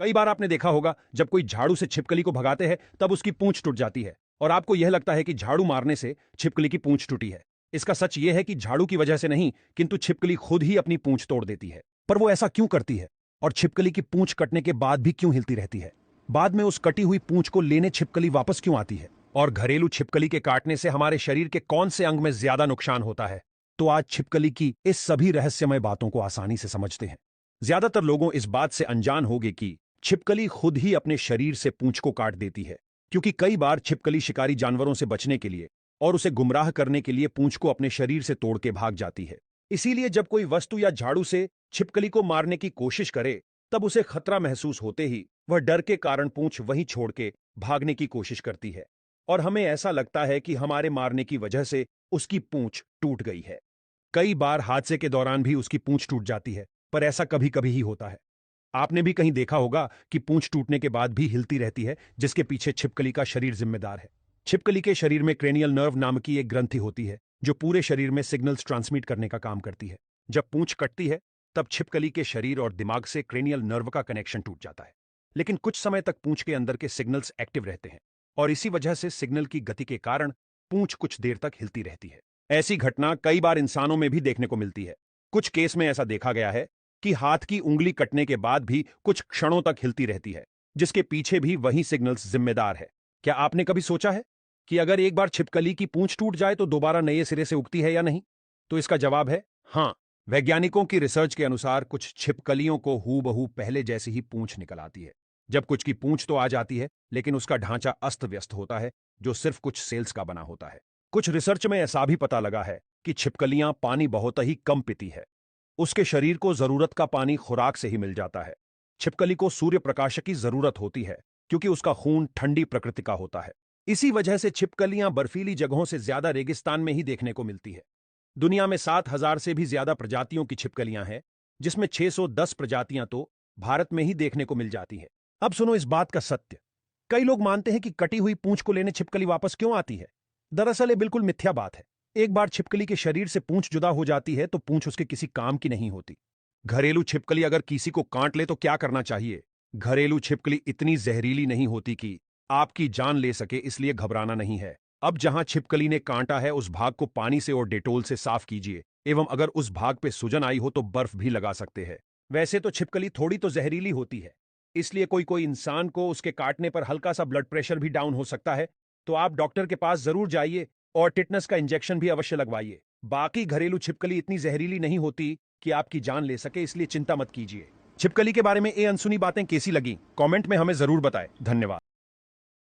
कई बार आपने देखा होगा जब कोई झाड़ू से छिपकली को भगाते हैं तब उसकी पूंछ टूट जाती है और आपको यह लगता है कि झाड़ू मारने से छिपकली की पूंछ टूटी है। इसका सच यह है कि झाड़ू की वजह से नहीं, किंतु छिपकली खुद ही अपनी पूंछ तोड़ देती है। पर वो ऐसा क्यों करती है और छिपकली की पूंछ कटने के बाद भी क्यों हिलती रहती है? बाद में उस कटी हुई पूंछ को लेने छिपकली वापस क्यों आती है? और घरेलू छिपकली के काटने से हमारे शरीर के कौन से अंग में ज्यादा नुकसान होता है? तो आज छिपकली की इस सभी रहस्यमय बातों को आसानी से समझते हैं। ज्यादातर लोगों इस बात से अनजान होंगे कि छिपकली खुद ही अपने शरीर से पूंछ को काट देती है, क्योंकि कई बार छिपकली शिकारी जानवरों से बचने के लिए और उसे गुमराह करने के लिए पूंछ को अपने शरीर से तोड़ के भाग जाती है। इसीलिए जब कोई वस्तु या झाड़ू से छिपकली को मारने की कोशिश करे, तब उसे खतरा महसूस होते ही वह डर के कारण पूंछ वहीं छोड़ के भागने की कोशिश करती है और हमें ऐसा लगता है कि हमारे मारने की वजह से उसकी पूंछ टूट गई है। कई बार हादसे के दौरान भी उसकी पूंछ टूट जाती है, पर ऐसा कभी कभी ही होता है। आपने भी कहीं देखा होगा कि पूंछ टूटने के बाद भी हिलती रहती है, जिसके पीछे छिपकली का शरीर जिम्मेदार है। छिपकली के शरीर में क्रेनियल नर्व नाम की एक ग्रंथि होती है जो पूरे शरीर में सिग्नल्स ट्रांसमिट करने का काम करती है। जब पूंछ कटती है तब छिपकली के शरीर और दिमाग से क्रेनियल नर्व का कनेक्शन टूट जाता है, लेकिन कुछ समय तक पूंछ के अंदर के सिग्नल्स एक्टिव रहते हैं और इसी वजह से सिग्नल की गति के कारण पूंछ कुछ देर तक हिलती रहती है। ऐसी घटना कई बार इंसानों में भी देखने को मिलती है। कुछ केस में ऐसा देखा गया है कि हाथ की उंगली कटने के बाद भी कुछ क्षणों तक हिलती रहती है, जिसके पीछे भी वही सिग्नल्स जिम्मेदार है। क्या आपने कभी सोचा है कि अगर एक बार छिपकली की पूंछ टूट जाए तो दोबारा नए सिरे से उगती है या नहीं? तो इसका जवाब है हाँ। वैज्ञानिकों की रिसर्च के अनुसार कुछ छिपकलियों को हूबहू पहले जैसी ही पूंछ निकल आती है, जब कुछ की पूंछ तो आ जाती है लेकिन उसका ढांचा अस्त व्यस्त होता है, जो सिर्फ कुछ सेल्स का बना होता है। कुछ रिसर्च में ऐसा भी पता लगा है कि छिपकलियां पानी बहुत ही कम पीती है। उसके शरीर को जरूरत का पानी खुराक से ही मिल जाता है। छिपकली को सूर्य प्रकाश की जरूरत होती है क्योंकि उसका खून ठंडी प्रकृति का होता है। इसी वजह से छिपकलियां बर्फीली जगहों से ज्यादा रेगिस्तान में ही देखने को मिलती है। दुनिया में 7,000 से भी ज्यादा प्रजातियों की छिपकलियां हैं, जिसमें 610 प्रजातियां तो भारत में ही देखने को मिल जाती है। अब सुनो इस बात का सत्य। कई लोग मानते हैं कि कटी हुई पूंछ को लेने छिपकली वापस क्यों आती है। दरअसल ये बिल्कुल मिथ्या बात है। एक बार छिपकली के शरीर से पूंछ जुदा हो जाती है तो पूंछ उसके किसी काम की नहीं होती। घरेलू छिपकली अगर किसी को काट ले तो क्या करना चाहिए? घरेलू छिपकली इतनी जहरीली नहीं होती कि आपकी जान ले सके, इसलिए घबराना नहीं है। अब जहां छिपकली ने कांटा है उस भाग को पानी से और डेटोल से साफ कीजिए, एवं अगर उस भाग पे सूजन आई हो तो बर्फ भी लगा सकते हैं। वैसे तो छिपकली थोड़ी तो जहरीली होती है, इसलिए कोई कोई इंसान को उसके काटने पर हल्का सा ब्लड प्रेशर भी डाउन हो सकता है, तो आप डॉक्टर के पास जरूर जाइए और टिटनस का इंजेक्शन भी अवश्य लगवाइए। बाकी घरेलू छिपकली इतनी जहरीली नहीं होती कि आपकी जान ले सके, इसलिए चिंता मत कीजिए। छिपकली के बारे में ये अनसुनी बातें कैसी लगी, कमेंट में हमें जरूर बताएं। धन्यवाद।